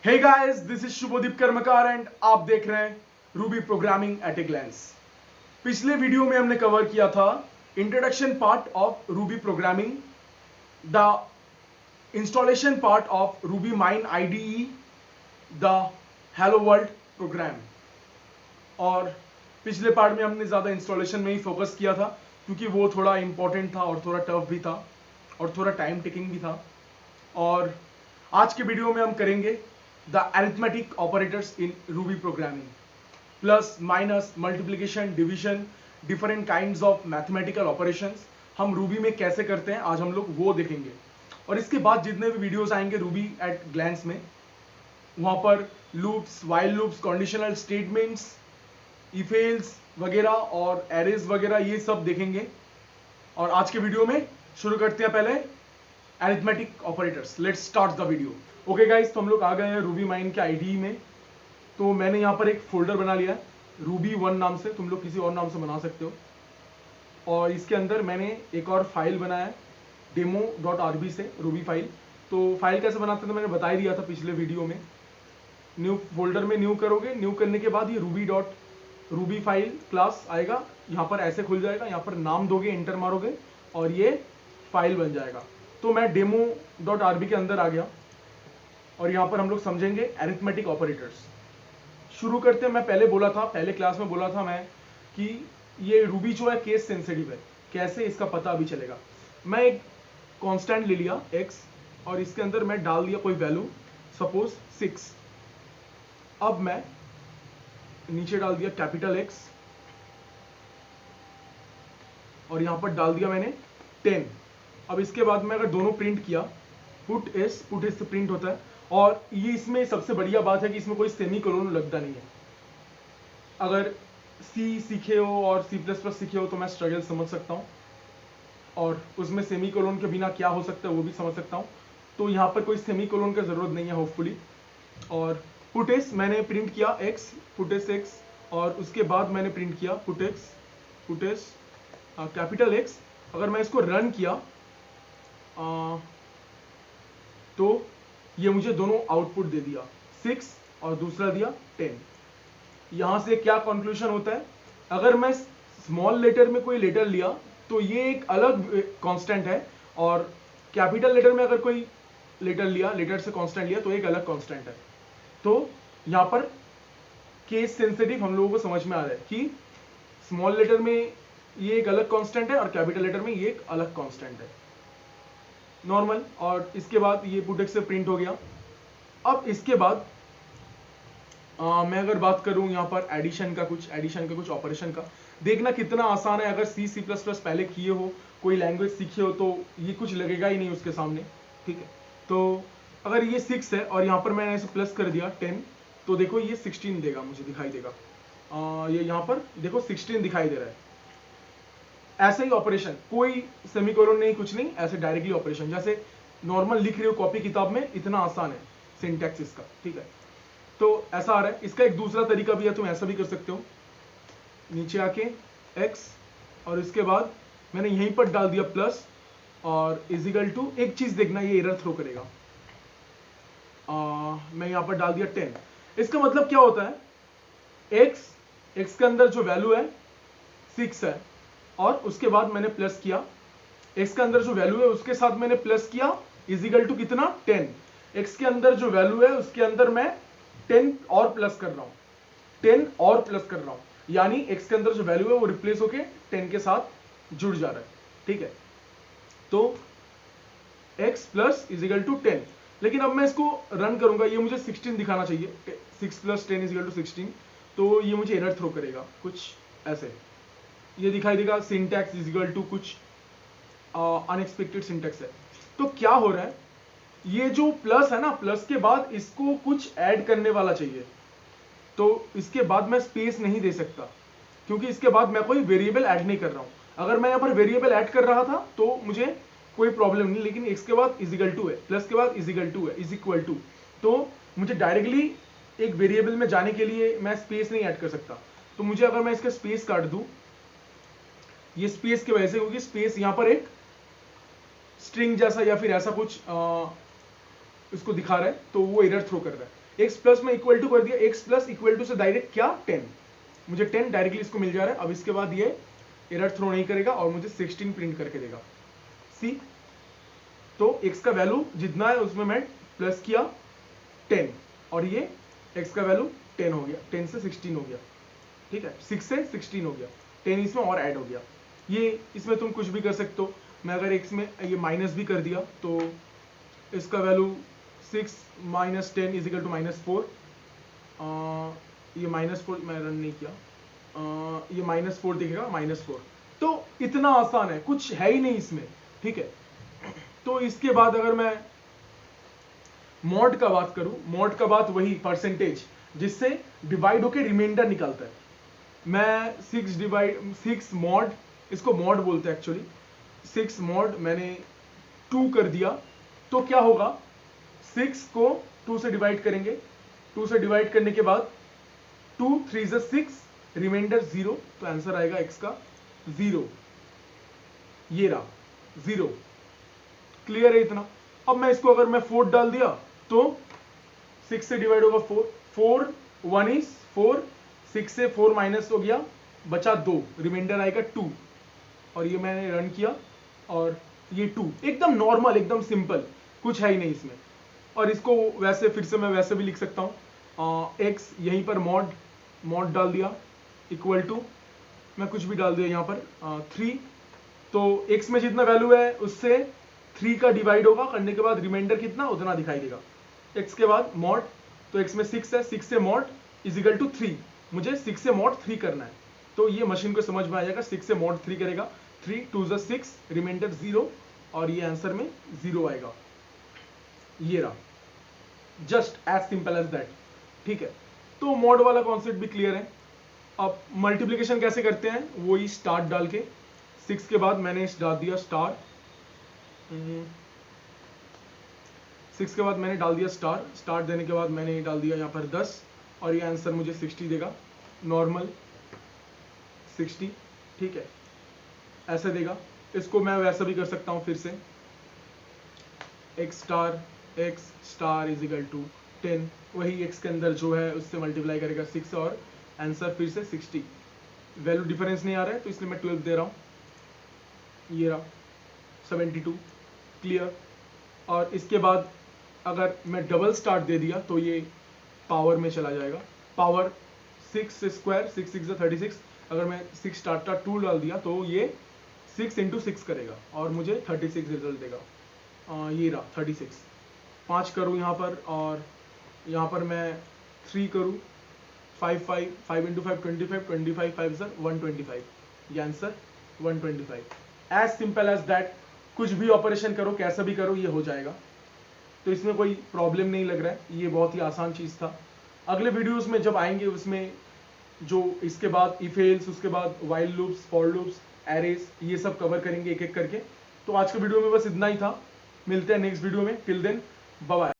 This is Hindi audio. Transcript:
Hey guys, this is Shubhdeep Karmakar and आप देख रहे हैं Ruby programming at a glance. पिछले वीडियो में हमने कवर किया था introduction part of Ruby programming, the installation part of RubyMine IDE, the hello world program. और पिछले पार्ट में हमने ज़्यादा इंस्टॉलेशन में ही फोकस किया था क्योंकि वो थोड़ा इंपॉर्टेंट था और थोड़ा टफ भी था और थोड़ा टाइम टेकिंग भी था। और आज के वीडियो में हम करेंगे the arithmetic operators in Ruby programming, plus minus multiplication division, different kinds of mathematical operations हम रूबी में कैसे करते हैं आज हम लोग वो देखेंगे। और इसके बाद जितने भी वीडियोस आएंगे रूबी एट ग्लैंस में, वहां पर loops, while loops, conditional statements, if else वगैरह और एरेज वगैरह ये सब देखेंगे। और आज के वीडियो में शुरू करते हैं पहले arithmetic operators. Let's start the video. Okay guys, तो हम लोग आ गए हैं रूबी माइन के आईडी में। तो मैंने यहाँ पर एक फोल्डर बना लिया है रूबी 1 नाम से, तुम लोग किसी और नाम से बना सकते हो। और इसके अंदर मैंने एक और फाइल बनाया है demo.rb से, रूबी फाइल। तो फाइल कैसे बनाते हैं तो मैंने बता ही दिया था पिछले वीडियो में। न्यू फोल्डर में न्यू करोगे, न्यू करने के बाद ये रूबी फाइल क्लास आएगा, यहाँ पर ऐसे खुल जाएगा, यहाँ पर नाम दोगे, एंटर मारोगे और ये फाइल बन जाएगा। तो मैं demo.rb के अंदर आ गया और यहाँ पर हम लोग समझेंगे अरिथमेटिक ऑपरेटर्स। शुरू करते हैं। मैं पहले बोला था, पहले क्लास में बोला था मैं कि ये रूबी जो है केस सेंसिटिव है। कैसे, इसका पता अभी चलेगा। मैं एक कांस्टेंट ले लिया x और इसके अंदर मैं डाल दिया कोई वैल्यू, सपोज 6। अब मैं नीचे डाल दिया कैपिटल X और यहां पर डाल दिया मैंने 10। अब इसके बाद में अगर दोनों प्रिंट किया, पुट एस से प्रिंट होता है। और ये इसमें सबसे बढ़िया बात है कि इसमें कोई सेमीकोलन लगता नहीं है। अगर सी सीखे हो और C++ सीखे हो तो मैं स्ट्रगल समझ सकता हूँ और उसमें सेमीकोलन के बिना क्या हो सकता है वो भी समझ सकता हूँ। तो यहाँ पर कोई सेमीकोलन का जरूरत नहीं है होपफुली। और पुटेस मैंने प्रिंट किया x, पुटेस x, और उसके बाद मैंने प्रिंट किया पुटेस कैपिटल X। अगर मैं इसको रन किया तो ये मुझे दोनों आउटपुट दे दिया, 6 और दूसरा दिया 10। यहां से क्या कंक्लूजन होता है, अगर मैं स्मॉल लेटर में कोई लेटर लिया तो ये एक अलग कांस्टेंट है, और कैपिटल लेटर में अगर कोई लेटर लिया, लेटर से कांस्टेंट लिया तो एक अलग कांस्टेंट है। तो यहां पर केस सेंसिटिव हम लोगों को समझ में आ रहा है कि स्मॉल लेटर में ये एक अलग कांस्टेंट है और कैपिटल लेटर में ये एक अलग कांस्टेंट है, नॉर्मल। और इसके बाद ये पुटेक्स से प्रिंट हो गया। अब इसके बाद मैं अगर बात करूं यहाँ पर एडिशन का कुछ ऑपरेशन का, देखना कितना आसान है। अगर C++ पहले किए हो, कोई लैंग्वेज सीखे हो, तो ये कुछ लगेगा ही नहीं उसके सामने, ठीक है। तो अगर ये 6 है और यहाँ पर मैंने इसे प्लस कर दिया 10, तो देखो ये 16 देगा, मुझे दिखाई देगा। ये यहाँ पर देखो 16 दिखाई दे रहा है। ऐसे ही ऑपरेशन, कोई सेमीकोलन नहीं, कुछ नहीं, ऐसे डायरेक्टली ऑपरेशन जैसे नॉर्मल लिख रहे हो कॉपी किताब में, इतना आसान है सिंटैक्स इसका, ठीक है। तो ऐसा आ रहा है। इसका एक दूसरा तरीका भी है, तुम ऐसा भी कर सकते हो, नीचे आके x और इसके बाद मैंने यहीं पर डाल दिया प्लस और इजिकल टू, एक चीज देखना, ये एरर थ्रो करेगा। मैं यहां पर डाल दिया 10। इसका मतलब क्या होता है, x के अंदर जो वैल्यू है 6 है और उसके बाद मैंने प्लस किया, x के अंदर जो वैल्यू है उसके साथ मैंने प्लस किया, इजिकल टू कितना, 10। x के अंदर जो वैल्यू है उसके अंदर मैं 10 और प्लस कर रहा हूं, 10 और प्लस कर रहा हूं, यानी x के अंदर जो वैल्यू है वो रिप्लेस होके 10 के साथ जुड़ जा रहा है, ठीक है। तो x प्लस इजिकल टू 10। लेकिन अब मैं इसको रन करूंगा, ये मुझे 16 दिखाना चाहिए, 6 प्लस 10 इजिकल टू 16। तो ये मुझे एरर थ्रो करेगा कुछ ऐसे, ये दिखाई देगा सिंटैक्स इजिकल टू कुछ अनएक्सपेक्टेड सिंटैक्स है। तो क्या हो रहा है, ये जो प्लस है ना, प्लस के बाद इसको कुछ ऐड करने वाला चाहिए। तो इसके बाद मैं स्पेस नहीं दे सकता क्योंकि इसके बाद मैं कोई वेरिएबल ऐड नहीं कर रहा हूं। अगर मैं यहां पर वेरिएबल ऐड कर रहा था तो मुझे कोई प्रॉब्लम नहीं, लेकिन इसके बाद इजिकल टू है, प्लस के बाद इजिकल टू है, इज इक्वल टू, तो मुझे डायरेक्टली एक वेरिएबल में जाने के लिए मैं स्पेस नहीं ऐड कर सकता। तो मुझे, अगर मैं इसका स्पेस काट दूं, ये स्पेस की वजह से, क्योंकि स्पेस यहां पर एक स्ट्रिंग जैसा या फिर ऐसा कुछ इसको दिखा रहा है, तो वो एरर थ्रो कर रहा है। x प्लस में इक्वल टू कर दिया, x प्लस इक्वल टू से डायरेक्ट क्या 10, मुझे 10 डायरेक्टली इसको मिल जा रहा है। अब इसके बाद ये एरर थ्रो नहीं करेगा और मुझे 16 प्रिंट करके देगा। सी तो x का वैल्यू जितना है उसमें मैं प्लस किया 10 और ये x का वैल्यू 10 हो गया, 10 से 16 हो गया, ठीक है, 6 से 16 हो गया, 10 इसमें और ऐड हो गया। ये इसमें तुम कुछ भी कर सकते हो। मैं अगर x में ये माइनस भी कर दिया तो इसका value 6 minus 10 is equal to -4। ये -4 मैं रन नहीं किया, ये -4 दिखेगा, -4। तो इतना आसान है, कुछ है ही नहीं इसमें, ठीक है। तो इसके बाद अगर मैं मॉड का बात करूं, मॉड का बात वही परसेंटेज जिससे डिवाइड होके रिमाइंडर निकालता है। मैं 6 मॉड, इसको मॉड बोलते हैं एक्चुअली, 6 मॉड मैंने 2 कर दिया तो क्या होगा, 6 को 2 से डिवाइड करेंगे, 2 से डिवाइड करने के बाद 2 3 से 6, रिमाइंडर 0, तो आंसर आएगा x का 0। ये रहा 0, क्लियर है इतना। अब मैं इसको अगर मैं 4 डाल दिया तो 6 से डिवाइड होगा 4, 4 1 इज 4, 6 से 4 माइनस हो गया, बचा 2, रिमाइंडर आएगा 2। और ये मैंने रन किया और ये 2, एकदम नॉर्मल, एकदम सिंपल, कुछ है ही नहीं इसमें। और इसको वैसे फिर से मैं वैसे भी लिख सकता हूँ, x यहीं पर मॉड डाल दिया इक्वल टू, मैं कुछ भी डाल दिया यहाँ पर 3, तो x में जितना वैल्यू है उससे 3 का डिवाइड होगा, करने के बाद रिमाइंडर कितना उतना दिखाई देगा। x के बाद मॉड, तो x में 6 है, 6 से मॉड इज इक्वल टू 3, मुझे 6 से मॉड 3 करना है, तो ये मशीन को समझ में आ जाएगा, 6 से मॉड 3 करेगा, 3 2 जा 6, रिमाइंडर 0 और ये आंसर में 0 आएगा। ये रहा, just as simple as that, ठीक है। तो मॉड वाला कॉन्सेप्ट भी क्लियर है। अब मल्टीप्लिकेशन कैसे करते हैं, वही स्टार्ट डाल के, 6 के बाद मैंने डाल दिया स्टार, 6 के बाद मैंने डाल दिया स्टार देने के बाद मैंने डाल दिया यहाँ पर 10 और ये आंसर मुझे 60 देगा, नॉर्मल 60, ठीक है, ऐसे देगा। इसको मैं वैसा भी कर सकता हूँ फिर से, x star is equal to 10, वही x के अंदर जो है उससे मल्टीप्लाई करेगा 6 और आंसर फिर से 60। वैल्यू डिफरेंस नहीं आ रहा है तो इसलिए मैं 12 दे रहा हूँ, ये रहा 72, क्लियर। और इसके बाद अगर मैं डबल स्टार्ट दे दिया तो ये पावर में चला जाएगा, पावर 6 स्क्वायर, 6 6 36, अगर मैं 6 स्टार्ट 2 डाल दिया तो ये 6 × 6 करेगा और मुझे 36 रिजल्ट देगा। ये रहा 36, 5 करूँ यहाँ पर और यहाँ पर मैं 3 करूँ, 5 5 5 × 5 25, 25 5 125, ये answer 125। As simple as that, कुछ भी ऑपरेशन करो, कैसा भी करो, ये हो जाएगा। तो इसमें कोई प्रॉब्लम नहीं लग रहा है, ये बहुत ही आसान चीज़ था। अगले वीडियोस में जब आएंगे उसमें जो इसके बाद इफ एल्स, उसके बाद while loops, for loops, arrays, ये सब कवर करेंगे एक एक करके। तो आज के वीडियो में बस इतना ही था, मिलते हैं नेक्स्ट वीडियो में, टिल देन बाय बाय।